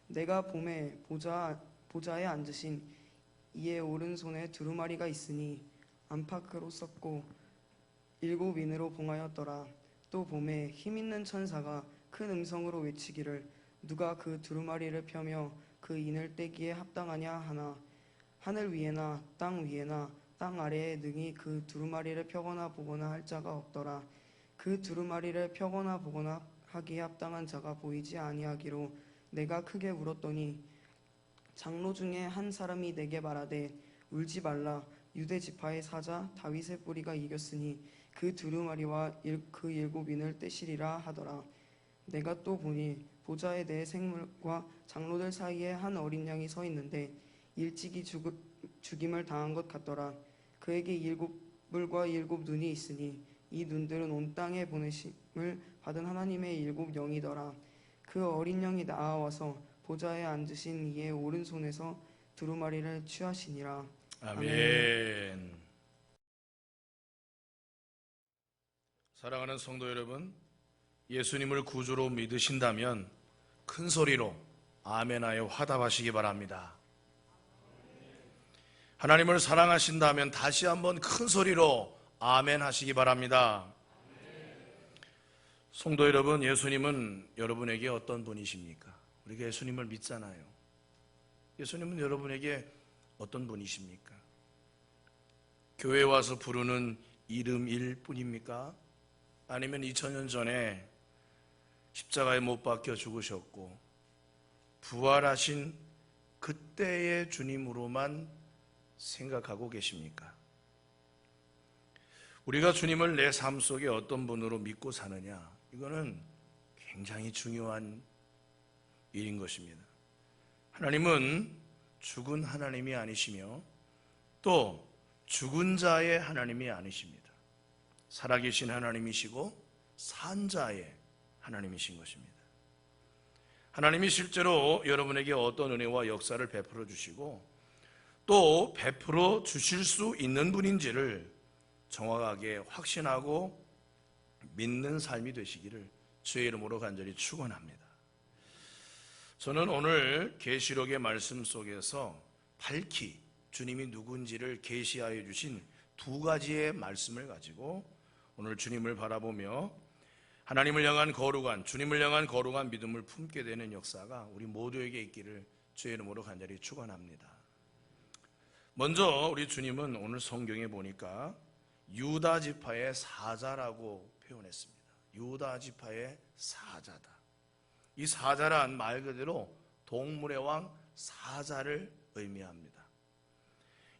내가 봄에 보좌에 앉으신 이의 오른손에 두루마리가 있으니 안팎으로 썼고 일곱 인으로 봉하였더라. 또 봄에 힘있는 천사가 큰 음성으로 외치기를 누가 그 두루마리를 펴며 그 인을 떼기에 합당하냐 하나 하늘 위에나 땅 위에나 땅 아래에 능히 그 두루마리를 펴거나 보거나 할 자가 없더라. 그 두루마리를 펴거나 보거나 하기에 합당한 자가 보이지 아니하기로 내가 크게 울었더니 장로 중에 한 사람이 내게 말하되 울지 말라. 유대 지파의 사자 다윗의 뿌리가 이겼으니 그 두루마리와 그 일곱 인을 떼시리라 하더라. 내가 또 보니 보좌에 네 생물과 장로들 사이에 한 어린 양이 서 있는데 일찍이 죽임을 당한 것 같더라. 그에게 일곱 뿔과 일곱 눈이 있으니 이 눈들은 온 땅에 보내심을 받은 하나님의 일곱 영이더라. 그 어린 양이 나아와서 보좌에 앉으신 이의 오른손에서 두루마리를 취하시니라. 아멘. 사랑하는 성도 여러분, 예수님을 구주로 믿으신다면 큰 소리로 아멘하여 화답하시기 바랍니다. 하나님을 사랑하신다면 다시 한번 큰 소리로 아멘 하시기 바랍니다. 성도 여러분, 예수님은 여러분에게 어떤 분이십니까? 우리가 예수님을 믿잖아요. 예수님은 여러분에게 어떤 분이십니까? 교회에 와서 부르는 이름일 뿐입니까? 아니면 2000년 전에 십자가에 못 박혀 죽으셨고 부활하신 그때의 주님으로만 생각하고 계십니까? 우리가 주님을 내 삶 속에 어떤 분으로 믿고 사느냐, 이거는 굉장히 중요한 일인 것입니다. 하나님은 죽은 하나님이 아니시며 또 죽은 자의 하나님이 아니십니다. 살아계신 하나님이시고 산 자의 하나님이신 것입니다. 하나님이 실제로 여러분에게 어떤 은혜와 역사를 베풀어 주시고 또 베풀어 주실 수 있는 분인지를 정확하게 확신하고 믿는 삶이 되시기를 주의 이름으로 간절히 축원합니다. 저는 오늘 계시록의 말씀 속에서 밝히 주님이 누군지를 계시하여 주신 두 가지의 말씀을 가지고 오늘 주님을 바라보며 하나님을 향한 거룩한, 주님을 향한 거룩한 믿음을 품게 되는 역사가 우리 모두에게 있기를 주의 이름으로 간절히 축원합니다. 먼저 우리 주님은 오늘 성경에 보니까 유다 지파의 사자라고 표현했습니다. 유다 지파의 사자다. 이 사자란 말 그대로 동물의 왕 사자를 의미합니다.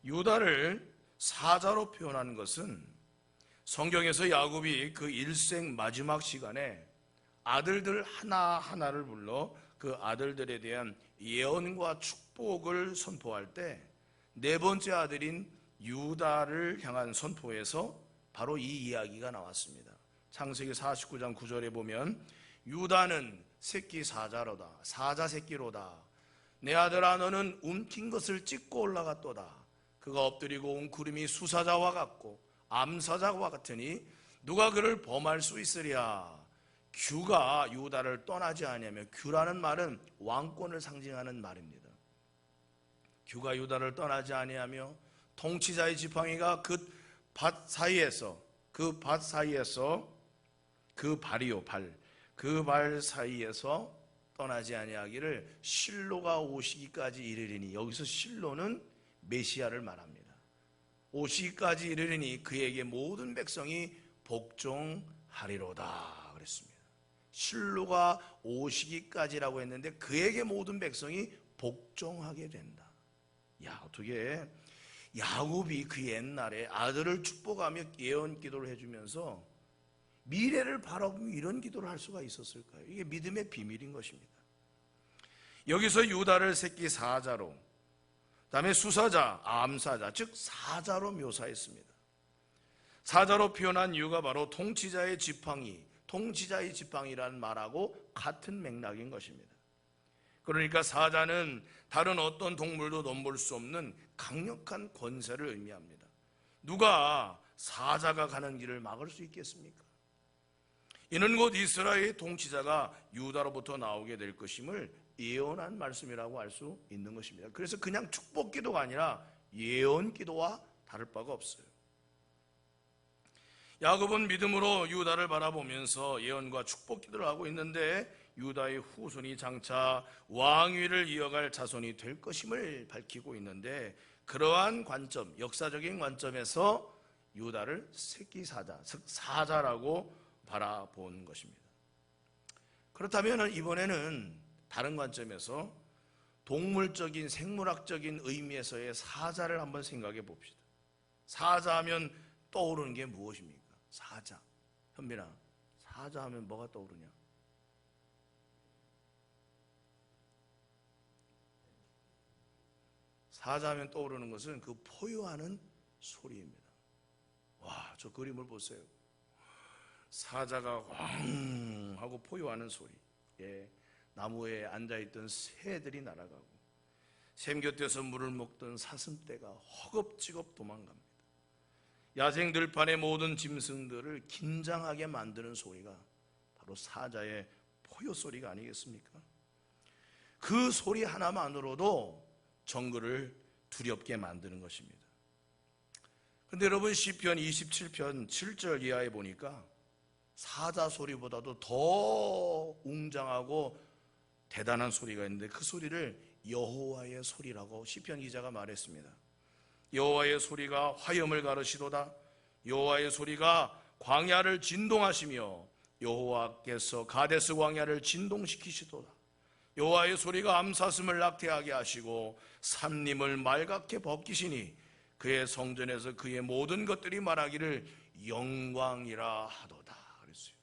유다를 사자로 표현한 것은 성경에서 야곱이 그 일생 마지막 시간에 아들들 하나하나를 불러 그 아들들에 대한 예언과 축복을 선포할 때 네 번째 아들인 유다를 향한 선포에서 바로 이 이야기가 나왔습니다. 창세기 49장 9절에 보면 유다는 새끼 사자로다, 사자 새끼로다. 내 아들아, 너는 움킨 것을 찢고 올라갔도다. 그가 엎드리고 온 구름이 수사자와 같고 암사자와 같으니 누가 그를 범할 수 있으랴. 규가 유다를 떠나지 아니하며, 규라는 말은 왕권을 상징하는 말입니다. 규가 유다를 떠나지 아니하며 통치자의 지팡이가 그 밭 사이에서 그 발 사이에서 떠나지 아니하기를 실로가 오시기까지 이르리니, 여기서 실로는 메시아를 말합니다. 오시기까지 이르리니 그에게 모든 백성이 복종하리로다 그랬습니다. 실로가 오시기까지라고 했는데 그에게 모든 백성이 복종하게 된다. 야, 어떻게 야곱이 그 옛날에 아들을 축복하며 예언 기도를 해주면서 미래를 바라보며 이런 기도를 할 수가 있었을까요? 이게 믿음의 비밀인 것입니다. 여기서 유다를 새끼 사자로, 그다음에 수사자, 암사자, 즉 사자로 묘사했습니다. 사자로 표현한 이유가 바로 통치자의 지팡이라는 말하고 같은 맥락인 것입니다. 그러니까 사자는 다른 어떤 동물도 넘볼 수 없는 강력한 권세를 의미합니다. 누가 사자가 가는 길을 막을 수 있겠습니까? 이는 곧 이스라엘의 통치자가 유다로부터 나오게 될 것임을 예언한 말씀이라고 할 수 있는 것입니다. 그래서 그냥 축복 기도가 아니라 예언 기도와 다를 바가 없어요. 야곱은 믿음으로 유다를 바라보면서 예언과 축복 기도를 하고 있는데 유다의 후손이 장차 왕위를 이어갈 자손이 될 것임을 밝히고 있는데, 그러한 관점, 역사적인 관점에서 유다를 새끼사자, 즉 사자라고 바라본 것입니다. 그렇다면 이번에는 다른 관점에서 동물적인 생물학적인 의미에서의 사자를 한번 생각해 봅시다. 사자하면 떠오르는 게 무엇입니까? 사자. 현민아, 사자하면 뭐가 떠오르냐? 사자하면 떠오르는 것은 그 포효하는 소리입니다. 와, 저 그림을 보세요. 사자가 왕 하고 포효하는 소리. 예, 나무에 앉아있던 새들이 날아가고 샘 곁에서 물을 먹던 사슴떼가 허겁지겁 도망갑니다. 야생 들판의 모든 짐승들을 긴장하게 만드는 소리가 바로 사자의 포효 소리가 아니겠습니까? 그 소리 하나만으로도 정글을 두렵게 만드는 것입니다. 그런데 여러분, 시편 27편 7절 이하에 보니까 사자 소리보다도 더 웅장하고 대단한 소리가 있는데, 그 소리를 여호와의 소리라고 시편 기자가 말했습니다. 여호와의 소리가 화염을 가르시도다. 여호와의 소리가 광야를 진동하시며 여호와께서 가데스 광야를 진동시키시도다. 여호와의 소리가 암사슴을 낙태하게 하시고 산림을 말갛게 벗기시니 그의 성전에서 그의 모든 것들이 말하기를 영광이라 하도다 그랬어요.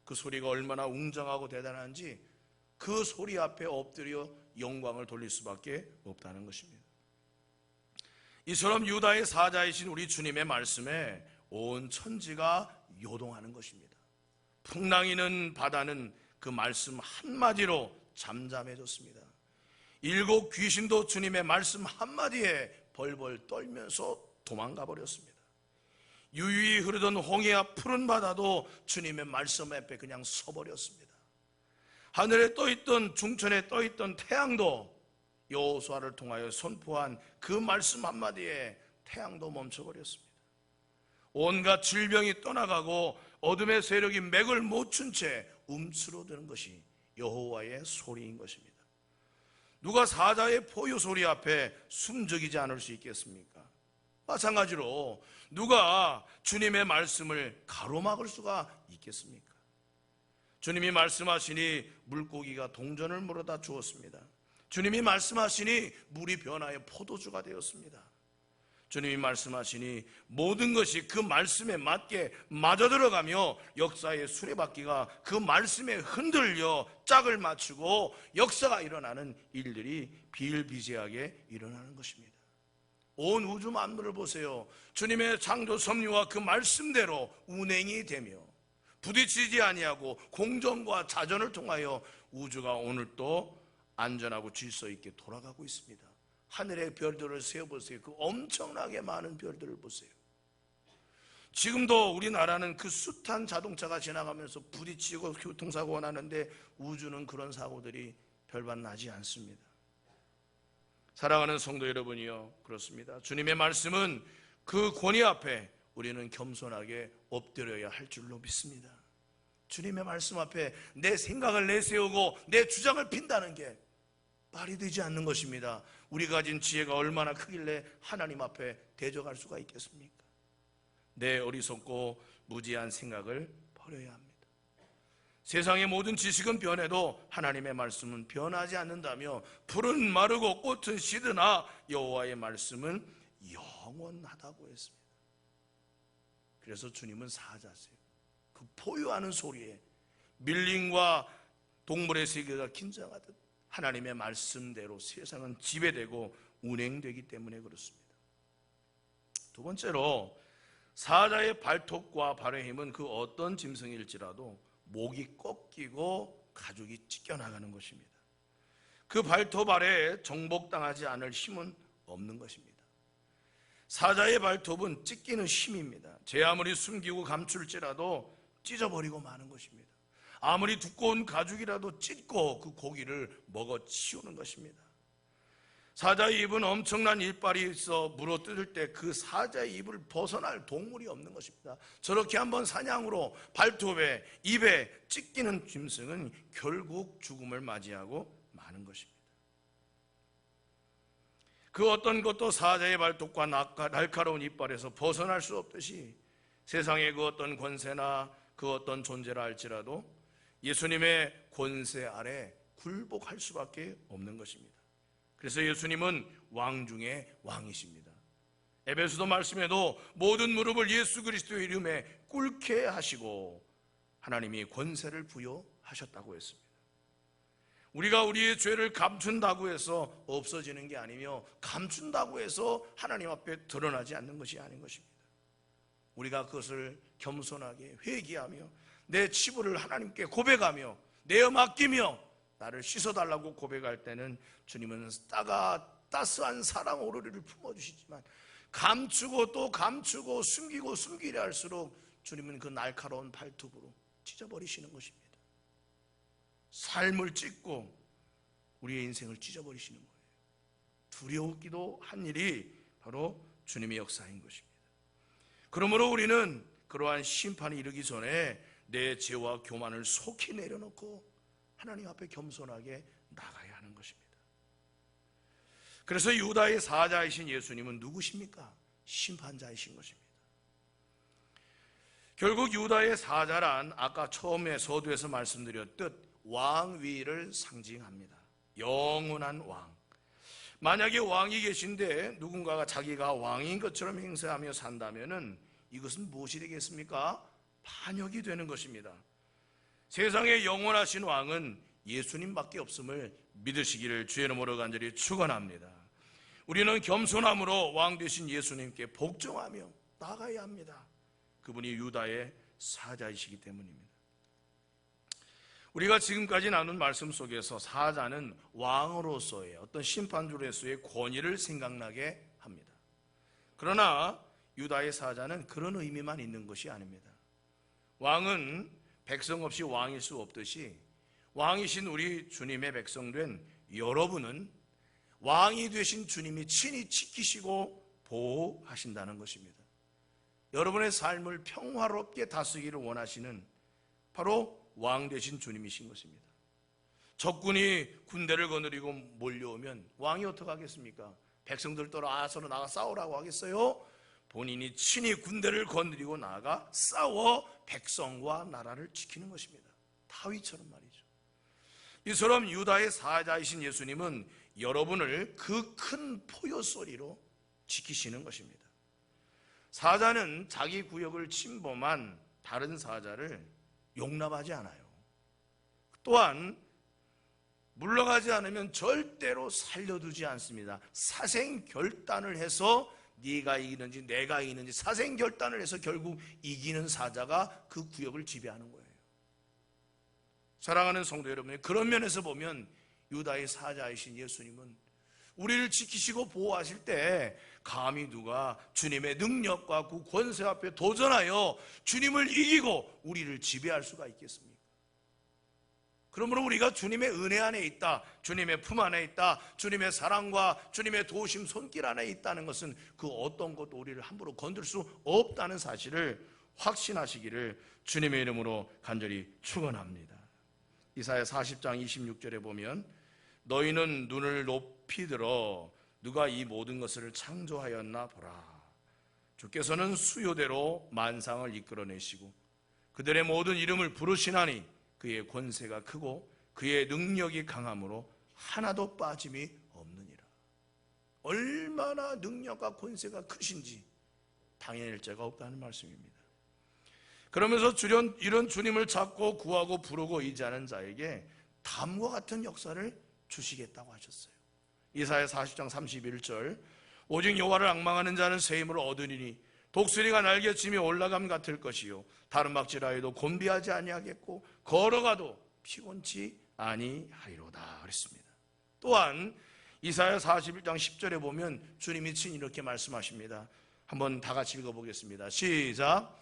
그 소리가 얼마나 웅장하고 대단한지 그 소리 앞에 엎드려 영광을 돌릴 수밖에 없다는 것입니다. 이처럼 유다의 사자이신 우리 주님의 말씀에 온 천지가 요동하는 것입니다. 풍랑이는 바다는 그 말씀 한마디로 잠잠해졌습니다. 7 귀신도 주님의 말씀 한마디에 벌벌 떨면서 도망가 버렸습니다. 유유히 흐르던 홍해와 푸른 바다도 주님의 말씀 앞에 그냥 서버렸습니다. 하늘에 떠있던, 중천에 떠있던 태양도 여호수아를 통하여 선포한 그 말씀 한마디에 태양도 멈춰버렸습니다. 온갖 질병이 떠나가고 어둠의 세력이 맥을 못 춘 채 움츠러드는 것이 여호와의 소리인 것입니다. 누가 사자의 포효 소리 앞에 숨죽이지 않을 수 있겠습니까? 마찬가지로 누가 주님의 말씀을 가로막을 수가 있겠습니까? 주님이 말씀하시니 물고기가 동전을 물어다 주었습니다. 주님이 말씀하시니 물이 변하여 포도주가 되었습니다. 주님이 말씀하시니 모든 것이 그 말씀에 맞게 맞아 들어가며 역사의 수레바퀴가 그 말씀에 흔들려 짝을 맞추고 역사가 일어나는 일들이 비일비재하게 일어나는 것입니다. 온 우주 만물을 보세요. 주님의 창조 섭리와 그 말씀대로 운행이 되며 부딪히지 아니하고 공정과 자전을 통하여 우주가 오늘 또 안전하고 질서 있게 돌아가고 있습니다. 하늘의 별들을 세어보세요. 그 엄청나게 많은 별들을 보세요. 지금도 우리나라는 그 숱한 자동차가 지나가면서 부딪히고 교통사고가 나는데 우주는 그런 사고들이 별반 나지 않습니다. 사랑하는 성도 여러분이요, 그렇습니다. 주님의 말씀은 그 권위 앞에 우리는 겸손하게 엎드려야 할 줄로 믿습니다. 주님의 말씀 앞에 내 생각을 내세우고 내 주장을 핀다는 게 말이 되지 않는 것입니다. 우리가 가진 지혜가 얼마나 크길래 하나님 앞에 대적할 수가 있겠습니까? 내 어리석고 무지한 생각을 버려야 합니다. 세상의 모든 지식은 변해도 하나님의 말씀은 변하지 않는다며 풀은 마르고 꽃은 시드나 여호와의 말씀은 영원하다고 했습니다. 그래서 주님은 사자세요. 그 포효하는 소리에 밀림과 동물의 세계가 긴장하듯 하나님의 말씀대로 세상은 지배되고 운행되기 때문에 그렇습니다. 두 번째로 사자의 발톱과 발의 힘은 그 어떤 짐승일지라도 목이 꺾이고 가죽이 찢겨나가는 것입니다. 그 발톱 아래에 정복당하지 않을 힘은 없는 것입니다. 사자의 발톱은 찢기는 힘입니다. 제 아무리 숨기고 감출지라도 찢어버리고 마는 것입니다. 아무리 두꺼운 가죽이라도 찢고 그 고기를 먹어 치우는 것입니다. 사자의 입은 엄청난 이빨이 있어 물어뜯을 때 그 사자의 입을 벗어날 동물이 없는 것입니다. 저렇게 한번 사냥으로 발톱에 입에 찢기는 짐승은 결국 죽음을 맞이하고 마는 것입니다. 그 어떤 것도 사자의 발톱과 날카로운 이빨에서 벗어날 수 없듯이 세상의 그 어떤 권세나 그 어떤 존재라 할지라도 예수님의 권세 아래 굴복할 수밖에 없는 것입니다. 그래서 예수님은 왕 중에 왕이십니다. 에베소서 말씀에도 모든 무릎을 예수 그리스도의 이름에 꿇게 하시고 하나님이 권세를 부여하셨다고 했습니다. 우리가 우리의 죄를 감춘다고 해서 없어지는 게 아니며 감춘다고 해서 하나님 앞에 드러나지 않는 것이 아닌 것입니다. 우리가 그것을 겸손하게 회개하며 내 치부를 하나님께 고백하며 내어 맡기며 나를 씻어달라고 고백할 때는 주님은 따스한 사랑 오로리를 품어주시지만 감추고 또 감추고 숨기고 숨기려 할수록 주님은 그 날카로운 발톱으로 찢어버리시는 것입니다. 삶을 찢고 우리의 인생을 찢어버리시는 거예요. 두려웠기도 한 일이 바로 주님의 역사인 것입니다. 그러므로 우리는 그러한 심판이 이르기 전에 내 죄와 교만을 속히 내려놓고 하나님 앞에 겸손하게 나가야 하는 것입니다. 그래서 유다의 사자이신 예수님은 누구십니까? 심판자이신 것입니다. 결국 유다의 사자란 아까 처음에 서두에서 말씀드렸듯 왕위를 상징합니다. 영원한 왕. 만약에 왕이 계신데 누군가가 자기가 왕인 것처럼 행세하며 산다면은 이것은 무엇이 되겠습니까? 반역이 되는 것입니다. 세상에 영원하신 왕은 예수님밖에 없음을 믿으시기를 주의 이름으로 간절히 축원합니다. 우리는 겸손함으로 왕 되신 예수님께 복종하며 나아가야 합니다. 그분이 유다의 사자이시기 때문입니다. 우리가 지금까지 나눈 말씀 속에서 사자는 왕으로서의 어떤 심판주로서의 권위를 생각나게 합니다. 그러나 유다의 사자는 그런 의미만 있는 것이 아닙니다. 왕은 백성 없이 왕일 수 없듯이 왕이신 우리 주님의 백성된 여러분은 왕이 되신 주님이 친히 지키시고 보호하신다는 것입니다. 여러분의 삶을 평화롭게 다스리기를 원하시는 바로 왕 되신 주님이신 것입니다. 적군이 군대를 거느리고 몰려오면 왕이 어떻게 하겠습니까? 백성들 떠나서로 나가 싸우라고 하겠어요? 본인이 친히 군대를 거느리고 나가 싸워 백성과 나라를 지키는 것입니다. 다윗처럼 말이죠. 이처럼 유다의 사자이신 예수님은 여러분을 그 큰 포효 소리로 지키시는 것입니다. 사자는 자기 구역을 침범한 다른 사자를 용납하지 않아요. 또한 물러가지 않으면 절대로 살려두지 않습니다. 사생결단을 해서 네가 이기는지 내가 이기는지 사생결단을 해서 결국 이기는 사자가 그 구역을 지배하는 거예요. 사랑하는 성도 여러분, 그런 면에서 보면 유다의 사자이신 예수님은 우리를 지키시고 보호하실 때 감히 누가 주님의 능력과 그 권세 앞에 도전하여 주님을 이기고 우리를 지배할 수가 있겠습니까? 그러므로 우리가 주님의 은혜 안에 있다, 주님의 품 안에 있다, 주님의 사랑과 주님의 도우심 손길 안에 있다는 것은 그 어떤 것도 우리를 함부로 건들 수 없다는 사실을 확신하시기를 주님의 이름으로 간절히 축원합니다. 이사야 40장 26절에 보면 너희는 눈을 높이 들어 누가 이 모든 것을 창조하였나 보라. 주께서는 수요대로 만상을 이끌어내시고 그들의 모든 이름을 부르시나니 그의 권세가 크고 그의 능력이 강함으로 하나도 빠짐이 없느니라. 얼마나 능력과 권세가 크신지 당연할 자가 없다는 말씀입니다. 그러면서 이런 주님을 찾고 구하고 부르고 의지하는 자에게 다음과 같은 역사를 주시겠다고 하셨어요. 이사야 40장 31절 오직 여호와를 앙망하는 자는 새 힘을 얻으리니 독수리가 날개치며 올라감 같을 것이요 다른 막지라해도 곤비하지 아니하겠고 걸어가도 피곤치 아니하리로다 그랬습니다. 또한 이사야 41장 10절에 보면 주님이 친히 이렇게 말씀하십니다. 한번 다 같이 읽어보겠습니다. 시작.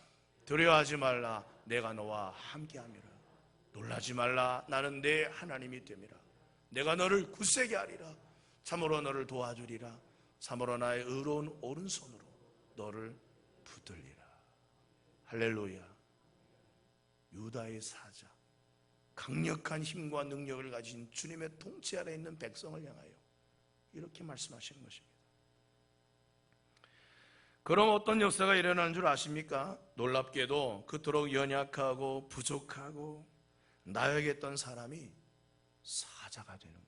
두려워하지 말라 내가 너와 함께함이라. 놀라지 말라. 나는 내 하나님이 됨이라. 내가 너를 굳세게 하리라. 참으로 너를 도와주리라. 참으로 나의 의로운 오른손으로 너를 붙들리라. 할렐루야. 유다의 사자, 강력한 힘과 능력을 가진 주님의 통치 아래 있는 백성을 향하여 이렇게 말씀하시는 것입니다. 그럼 어떤 역사가 일어나는 줄 아십니까? 놀랍게도 그토록 연약하고 부족하고 나약했던 사람이 사자가 되는 거예요.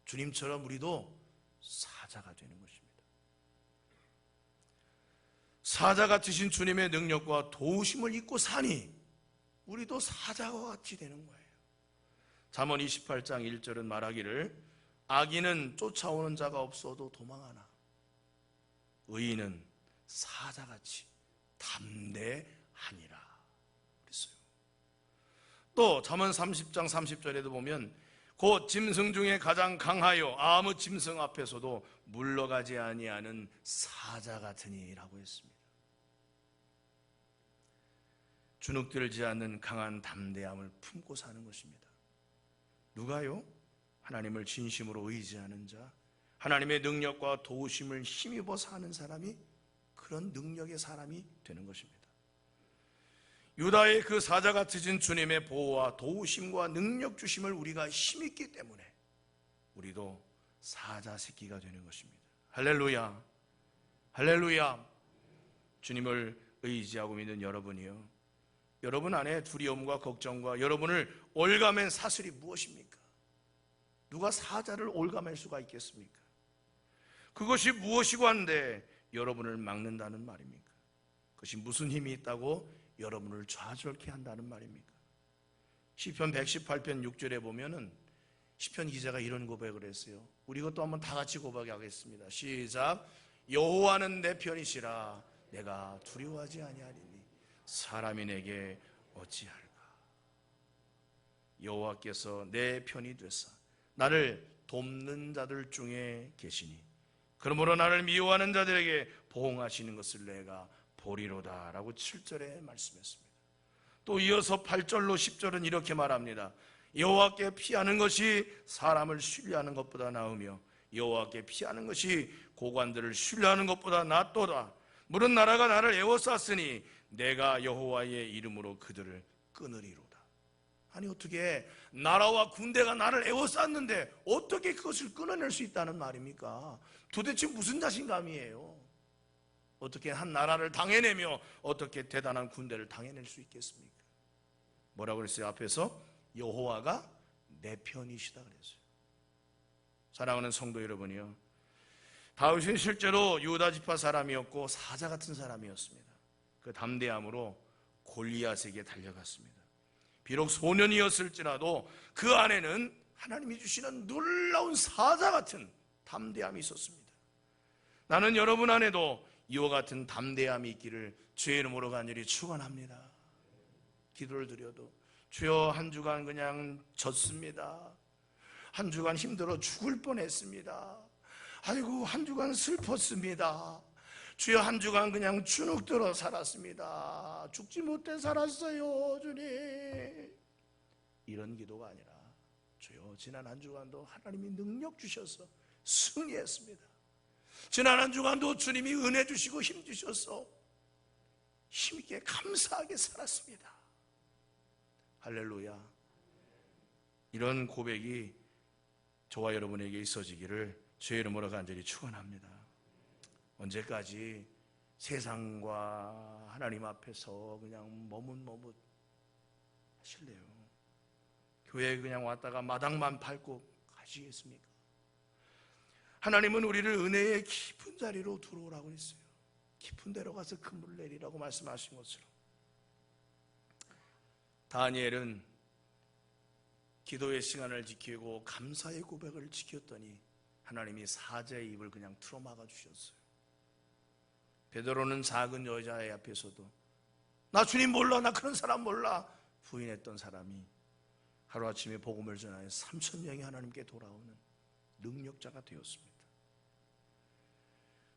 주님처럼 우리도 사자가 되는 것입니다. 사자 같으신 주님의 능력과 도우심을 입고 사니 우리도 사자와 같이 되는 거예요. 잠언 28장 1절은 말하기를 악인은 쫓아오는 자가 없어도 도망하나 의인은 사자같이 담대하니라 그랬어요. 또 잠언 30장 30절에도 보면 곧 짐승 중에 가장 강하여 아무 짐승 앞에서도 물러가지 아니하는 사자 같으니라고 했습니다. 주눅들지 않는 강한 담대함을 품고 사는 것입니다. 누가요? 하나님을 진심으로 의지하는 자, 하나님의 능력과 도우심을 힘입어 사는 사람이 그런 능력의 사람이 되는 것입니다. 유다의 그 사자 같으신 주님의 보호와 도우심과 능력 주심을 우리가 힘있기 때문에 우리도 사자 새끼가 되는 것입니다. 할렐루야, 할렐루야. 주님을 의지하고 믿는 여러분이요, 여러분 안에 두려움과 걱정과 여러분을 올가맨 사슬이 무엇입니까? 누가 사자를 올가맬 수가 있겠습니까? 그것이 무엇이고 한데 여러분을 막는다는 말입니까? 그것이 무슨 힘이 있다고 여러분을 좌절케 한다는 말입니까? 시편 118편 6절에 보면은 시편 기자가 이런 고백을 했어요. 우리 이것도 한번 다 같이 고백하겠습니다. 시작. 여호와는 내 편이시라 내가 두려워하지 아니하리니 사람이 내게 어찌할까. 여호와께서 내 편이 되사 나를 돕는 자들 중에 계시니 그러므로 나를 미워하는 자들에게 보응하시는 것을 내가 보리로다 라고 7절에 말씀했습니다. 또 이어서 8절로 10절은 이렇게 말합니다. 여호와께 피하는 것이 사람을 신뢰하는 것보다 나으며 여호와께 피하는 것이 고관들을 신뢰하는 것보다 낫도다. 물은 나라가 나를 에워쌌으니 내가 여호와의 이름으로 그들을 끊으리로다. 아니 어떻게 나라와 군대가 나를 에워쌌는데 어떻게 그것을 끊어낼 수 있다는 말입니까? 도대체 무슨 자신감이에요? 어떻게 한 나라를 당해내며 어떻게 대단한 군대를 당해낼 수 있겠습니까? 뭐라고 그랬어요? 앞에서 여호와가 내 편이시다 그랬어요. 사랑하는 성도 여러분이요, 다윗은 실제로 유다 지파 사람이었고 사자 같은 사람이었습니다. 그 담대함으로 골리앗에게 달려갔습니다. 비록 소년이었을지라도 그 안에는 하나님이 주시는 놀라운 사자 같은 담대함이 있었습니다. 나는 여러분 안에도 이와 같은 담대함이 있기를 주의 이름으로 간절히 축원합니다. 기도를 드려도 주여 한 주간 그냥 졌습니다. 한 주간 힘들어 죽을 뻔했습니다. 아이고 한 주간 슬펐습니다. 주여 한 주간 그냥 주눅들어 살았습니다. 죽지 못해 살았어요 주님. 이런 기도가 아니라 주여 지난 한 주간도 하나님이 능력 주셔서 승리했습니다. 지난 한 주간도 주님이 은혜 주시고 힘 주셔서 힘있게 감사하게 살았습니다. 할렐루야. 이런 고백이 저와 여러분에게 있어지기를 주의 이름으로 간절히 축원합니다. 언제까지 세상과 하나님 앞에서 그냥 머뭇머뭇 하실래요? 교회에 그냥 왔다가 마당만 밟고 가시겠습니까? 하나님은 우리를 은혜의 깊은 자리로 들어오라고 했어요. 깊은 데로 가서 그물을 내리라고 말씀하신 것처럼 다니엘은 기도의 시간을 지키고 감사의 고백을 지켰더니 하나님이 사자의 입을 그냥 틀어막아 주셨어요. 베드로는 작은 여자애 앞에서도 나 주님 몰라, 나 그런 사람 몰라 부인했던 사람이 하루아침에 복음을 전하여 3,000명이 하나님께 돌아오는 능력자가 되었습니다.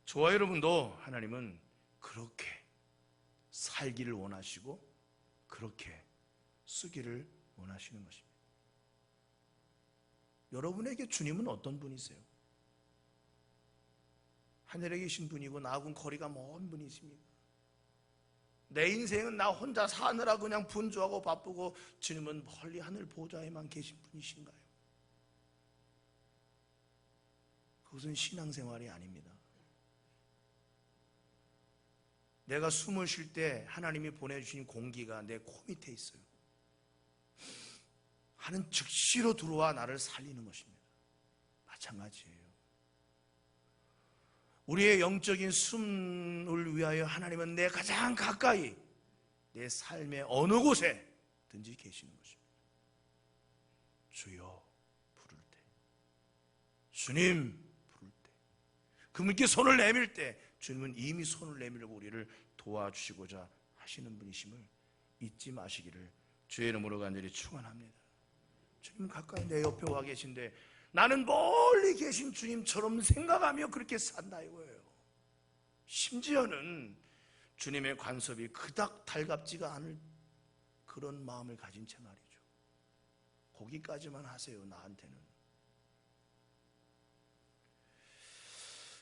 저와 여러분도 하나님은 그렇게 살기를 원하시고 그렇게 쓰기를 원하시는 것입니다. 여러분에게 주님은 어떤 분이세요? 하늘에 계신 분이고 나하고는 거리가 먼 분이십니까? 내 인생은 나 혼자 사느라 그냥 분주하고 바쁘고 주님은 멀리 하늘 보좌에만 계신 분이신가요? 그것은 신앙생활이 아닙니다. 내가 숨을 쉴 때 하나님이 보내주신 공기가 내 코 밑에 있어요. 하는 즉시로 들어와 나를 살리는 것입니다. 마찬가지예요. 우리의 영적인 숨을 위하여 하나님은 내 가장 가까이 내 삶의 어느 곳에든지 계시는 것입니다. 주여 부를 때, 주님 부를 때, 그분께 손을 내밀 때 주님은 이미 손을 내밀고 우리를 도와주시고자 하시는 분이심을 잊지 마시기를 주의 이름으로 간절히 축원합니다. 주님 가까이 내 옆에 와 계신데 나는 멀리 계신 주님처럼 생각하며 그렇게 산다 이거예요. 심지어는 주님의 간섭이 그닥 달갑지가 않을 그런 마음을 가진 채 말이죠. 거기까지만 하세요, 나한테는.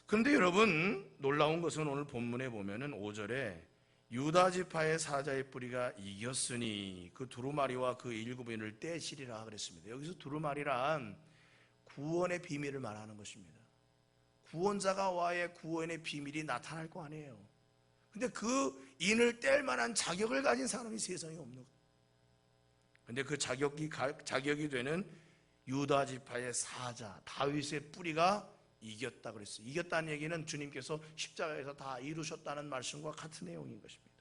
그런데 여러분, 놀라운 것은 오늘 본문에 보면은 5절에 유다 지파의 사자의 뿌리가 이겼으니 그 두루마리와 그 일곱인을 떼시리라 그랬습니다. 여기서 두루마리란 구원의 비밀을 말하는 것입니다. 구원자가 와야 구원의 비밀이 나타날 거 아니에요. 근데 그 인을 뗄 만한 자격을 가진 사람이 세상에 없는 거예요. 근데 그 자격이 되는 유다 지파의 사자 다윗의 뿌리가 이겼다 그랬어요. 이겼다는 얘기는 주님께서 십자가에서 다 이루셨다는 말씀과 같은 내용인 것입니다.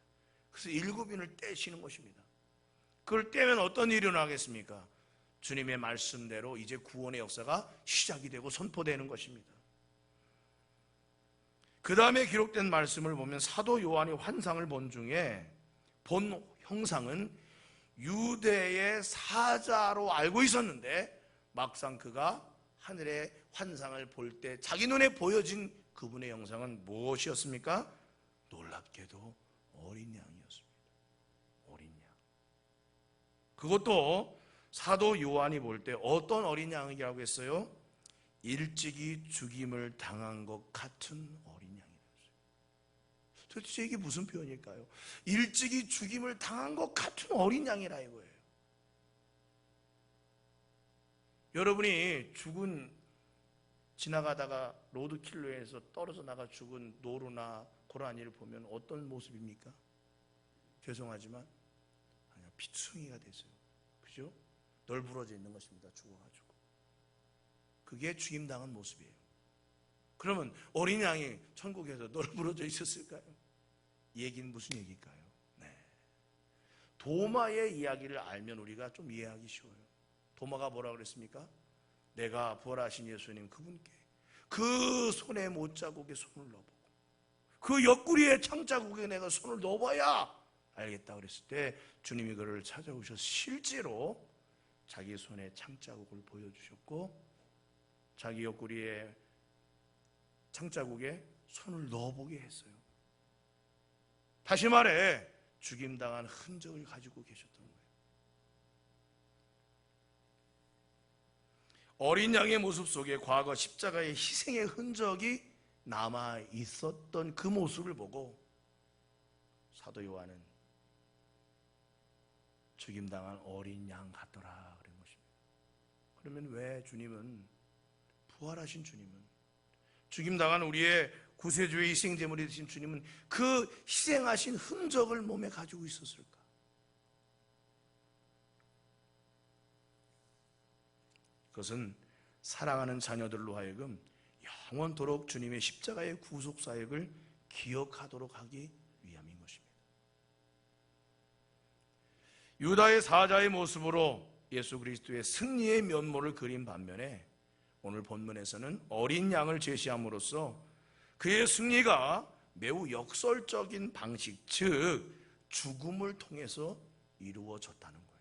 그래서 일곱인을 떼시는 것입니다. 그걸 떼면 어떤 일이 일어나겠습니까? 주님의 말씀대로 이제 구원의 역사가 시작이 되고 선포되는 것입니다. 그 다음에 기록된 말씀을 보면 사도 요한이 환상을 본 중에 본 형상은 유대의 사자로 알고 있었는데 막상 그가 하늘의 환상을 볼 때 자기 눈에 보여진 그분의 형상은 무엇이었습니까? 놀랍게도 어린 양이었습니다. 어린 양. 그것도 사도 요한이 볼 때 어떤 어린 양이라고 했어요? 일찍이 죽임을 당한 것 같은 어린 양이었어요. 도대체 이게 무슨 표현일까요? 일찍이 죽임을 당한 것 같은 어린 양이라 이거예요. 여러분이 지나가다가 로드킬러에서 떨어져 나가 죽은 노루나 고라니를 보면 어떤 모습입니까? 죄송하지만 그냥 피퉁이가 됐어요. 그죠? 널브러져 있는 것입니다. 죽어가지고. 그게 죽임당한 모습이에요. 그러면 어린 양이 천국에서 널브러져 있었을까요? 이 얘기는 무슨 얘기일까요? 네. 도마의 이야기를 알면 우리가 좀 이해하기 쉬워요. 도마가 뭐라 그랬습니까? 내가 부활하신 예수님 그분께 그 손의 못자국에 손을 넣어보고 그 옆구리에 창자국에 내가 손을 넣어봐야 알겠다 그랬을 때 주님이 그를 찾아오셔서 실제로 자기 손에 창자국을 보여주셨고 자기 옆구리에 창자국에 손을 넣어보게 했어요. 다시 말해 죽임당한 흔적을 가지고 계셨던 거예요. 어린 양의 모습 속에 과거 십자가의 희생의 흔적이 남아 있었던 그 모습을 보고 사도 요한은 죽임당한 어린 양 같더라 그런 것입니다. 그러면 왜 주님은 부활하신 주님은 죽임당한 우리의 구세주의 희생제물이 되신 주님은 그 희생하신 흔적을 몸에 가지고 있었을까? 그것은 사랑하는 자녀들로 하여금 영원토록 주님의 십자가의 구속사역을 기억하도록 하기 위함인 것입니다. 유다의 사자의 모습으로 예수 그리스도의 승리의 면모를 그린 반면에 오늘 본문에서는 어린 양을 제시함으로써 그의 승리가 매우 역설적인 방식, 즉 죽음을 통해서 이루어졌다는 거예요.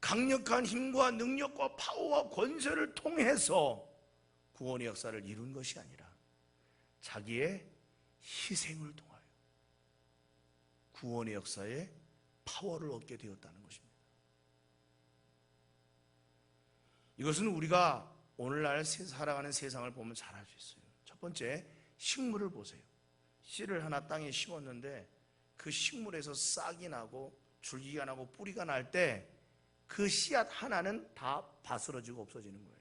강력한 힘과 능력과 파워와 권세를 통해서 구원의 역사를 이룬 것이 아니라 자기의 희생을 통하여 구원의 역사에 파워를 얻게 되었다는 것입니다. 이것은 우리가 오늘날 살아가는 세상을 보면 잘 알 수 있어요. 첫 번째, 식물을 보세요. 씨를 하나 땅에 심었는데 그 식물에서 싹이 나고 줄기가 나고 뿌리가 날 때 그 씨앗 하나는 다 바스러지고 없어지는 거예요.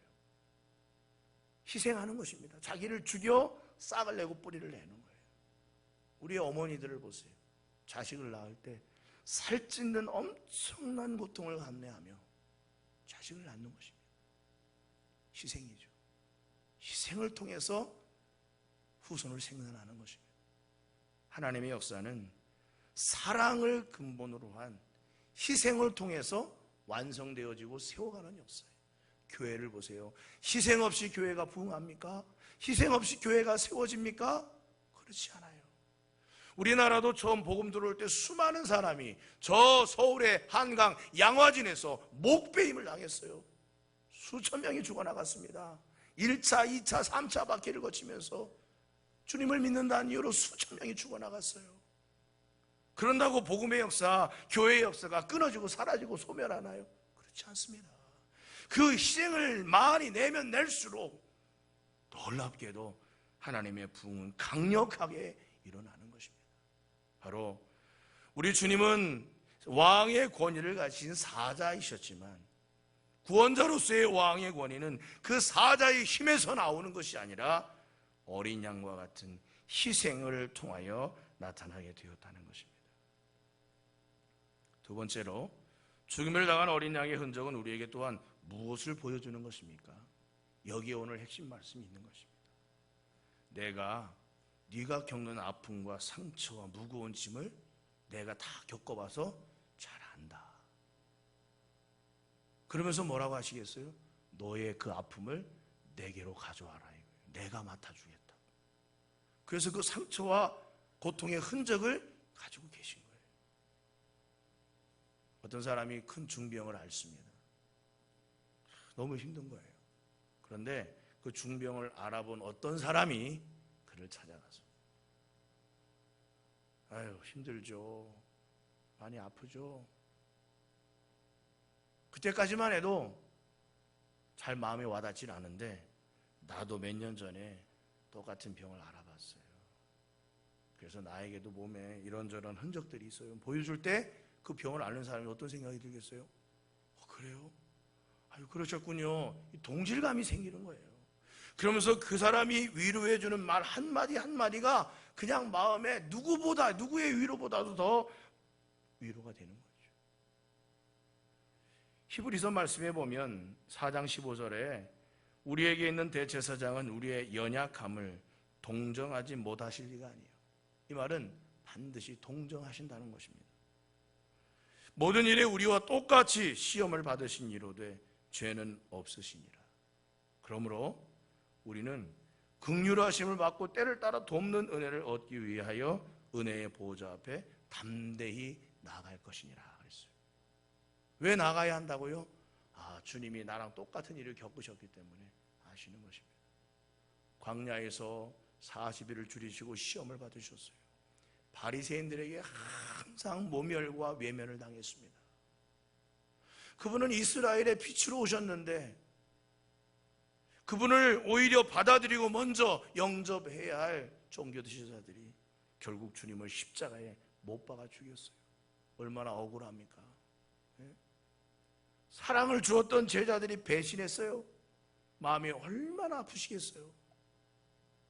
희생하는 것입니다. 자기를 죽여 싹을 내고 뿌리를 내는 거예요. 우리 어머니들을 보세요. 자식을 낳을 때 살찌는 엄청난 고통을 감내하며 자식을 낳는 것입니다. 희생이죠. 희생을 통해서 후손을 생산하는 것입니다. 하나님의 역사는 사랑을 근본으로 한 희생을 통해서 완성되어지고 세워가는 역사예요. 교회를 보세요. 희생 없이 교회가 부흥합니까? 희생 없이 교회가 세워집니까? 그렇지 않아요. 우리나라도 처음 복음 들어올 때 수많은 사람이 저 서울의 한강 양화진에서 목베임을 당했어요. 수천 명이 죽어나갔습니다. 1차, 2차, 3차 바퀴를 거치면서 주님을 믿는다는 이유로 수천 명이 죽어나갔어요. 그런다고 복음의 역사, 교회의 역사가 끊어지고 사라지고 소멸하나요? 그렇지 않습니다. 그 희생을 많이 내면 낼수록 놀랍게도 하나님의 부흥은 강력하게 일어나는 것입니다. 바로 우리 주님은 왕의 권위를 가진 사자이셨지만 구원자로서의 왕의 권위는 그 사자의 힘에서 나오는 것이 아니라 어린 양과 같은 희생을 통하여 나타나게 되었다는 것입니다. 두 번째로, 죽임을 당한 어린 양의 흔적은 우리에게 또한 무엇을 보여주는 것입니까? 여기에 오늘 핵심 말씀이 있는 것입니다. 네가 겪는 아픔과 상처와 무거운 짐을 내가 다 겪어봐서 잘 안다. 그러면서 뭐라고 하시겠어요? 너의 그 아픔을 내게로 가져와라. 내가 맡아주겠다. 그래서 그 상처와 고통의 흔적을 가지고 계신 거예요. 어떤 사람이 큰 중병을 앓습니다. 너무 힘든 거예요. 그런데 그 중병을 알아본 어떤 사람이 그를 찾아가서 아유, 힘들죠. 많이 아프죠. 그때까지만 해도 잘 마음에 와닿질 않은데 나도 몇 년 전에 똑같은 병을 알아봤어요. 그래서 나에게도 몸에 이런저런 흔적들이 있어요. 보여줄 때 그 병을 앓는 사람이 어떤 생각이 들겠어요? 그래요? 아유, 그러셨군요. 동질감이 생기는 거예요. 그러면서 그 사람이 위로해주는 말 한마디 한마디가 그냥 마음에 누구의 위로보다도 더 위로가 되는 거죠. 히브리서 말씀에 보면 4장 15절에 우리에게 있는 대제사장은 우리의 연약함을 동정하지 못하실 리가 아니에요. 이 말은 반드시 동정하신다는 것입니다. 모든 일에 우리와 똑같이 시험을 받으신 이로되 죄는 없으시니라. 그러므로 우리는 긍휼하심을 받고 때를 따라 돕는 은혜를 얻기 위하여 은혜의 보호자 앞에 담대히 나아갈 것이니라 그랬어요. 왜 나가야 한다고요? 주님이 나랑 똑같은 일을 겪으셨기 때문에 아시는 것입니다. 광야에서 40일을 줄이시고 시험을 받으셨어요. 바리새인들에게 항상 모멸과 외면을 당했습니다. 그분은 이스라엘의 빛으로 오셨는데 그분을 오히려 받아들이고 먼저 영접해야 할 종교 지도자들이 결국 주님을 십자가에 못 박아 죽였어요. 얼마나 억울합니까? 사랑을 주었던 제자들이 배신했어요. 마음이 얼마나 아프시겠어요.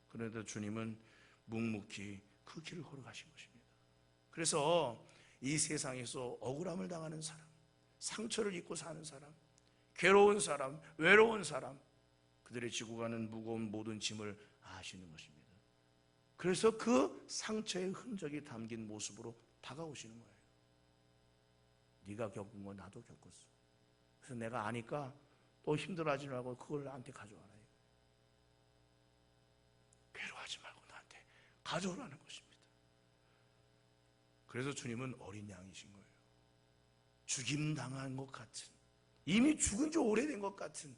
그런데 주님은 묵묵히 그 길을 걸어가신 것입니다. 그래서 이 세상에서 억울함을 당하는 사람, 상처를 입고 사는 사람, 괴로운 사람, 외로운 사람, 그들의 지고 가는 무거운 모든 짐을 아시는 것입니다. 그래서 그 상처의 흔적이 담긴 모습으로 다가오시는 거예요. 네가 겪은 거 나도 겪었어. 그래서 내가 아니까 또 힘들어하지 말고 그걸 나한테 가져와라. 괴로워하지 말고 나한테 가져오라는 것입니다. 그래서 주님은 어린 양이신 거예요. 죽임당한 것 같은, 이미 죽은 지 오래된 것 같은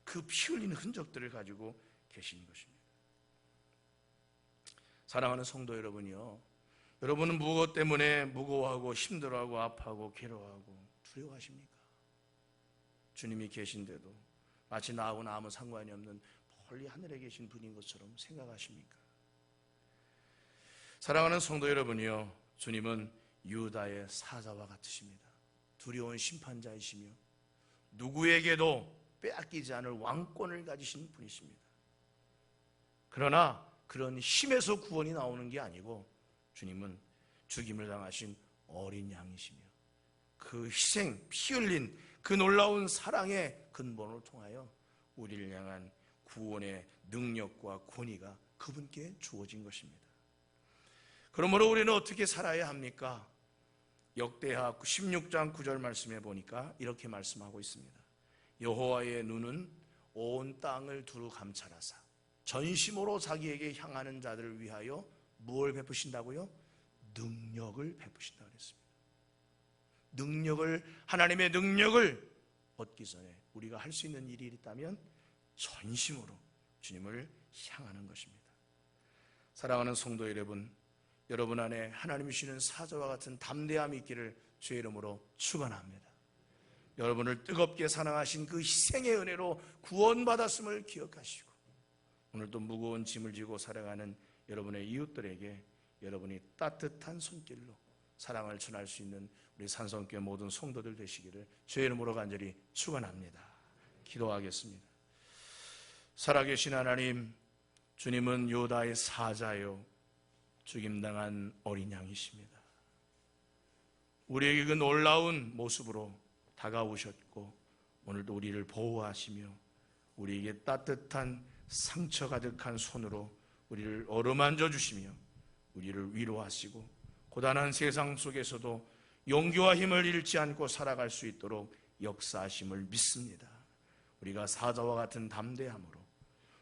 그 피 흘리는 흔적들을 가지고 계신 것입니다. 사랑하는 성도 여러분이요, 여러분은 무엇 때문에 무거워하고 힘들어하고 아파하고 괴로워하고 두려워하십니까? 주님이 계신데도 마치 나하고는 아무 상관이 없는 멀리 하늘에 계신 분인 것처럼 생각하십니까? 사랑하는 성도 여러분이요, 주님은 유다의 사자와 같으십니다. 두려운 심판자이시며 누구에게도 빼앗기지 않을 왕권을 가지신 분이십니다. 그러나 그런 힘에서 구원이 나오는 게 아니고 주님은 죽임을 당하신 어린 양이시며 그 희생, 피 흘린 그 놀라운 사랑의 근본을 통하여 우리를 향한 구원의 능력과 권위가 그분께 주어진 것입니다. 그러므로 우리는 어떻게 살아야 합니까? 역대하 16장 9절 말씀에 보니까 이렇게 말씀하고 있습니다. 여호와의 눈은 온 땅을 두루 감찰하사 전심으로 자기에게 향하는 자들을 위하여 무엇을 베푸신다고요? 능력을 베푸신다 그랬습니다. 하나님의 능력을 얻기 전에 우리가 할 수 있는 일이 있다면 전심으로 주님을 향하는 것입니다. 사랑하는 성도 여러분, 여러분 안에 하나님이 주시는 사자와 같은 담대함이 있기를 주의 이름으로 축원합니다. 여러분을 뜨겁게 사랑하신 그 희생의 은혜로 구원받았음을 기억하시고 오늘도 무거운 짐을 지고 살아가는 여러분의 이웃들에게 여러분이 따뜻한 손길로 사랑을 전할 수 있는 우리 산성교회 모든 성도들 되시기를 주의 이름으로 간절히 축원합니다. 기도하겠습니다. 살아계신 하나님, 주님은 유다의 사자요 죽임당한 어린 양이십니다. 우리에게 그 놀라운 모습으로 다가오셨고 오늘도 우리를 보호하시며 우리에게 따뜻한 상처 가득한 손으로 우리를 어루만져 주시며 우리를 위로하시고 고단한 세상 속에서도 용기와 힘을 잃지 않고 살아갈 수 있도록 역사하심을 믿습니다. 우리가 사자와 같은 담대함으로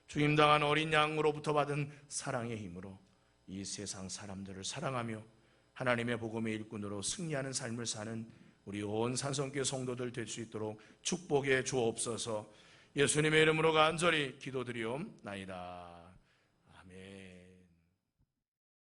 죽임당한 어린 양으로부터 받은 사랑의 힘으로 이 세상 사람들을 사랑하며 하나님의 복음의 일꾼으로 승리하는 삶을 사는 우리 온 산성교회 성도들 될 수 있도록 축복해 주옵소서. 예수님의 이름으로 간절히 기도드리옵나이다. 아멘.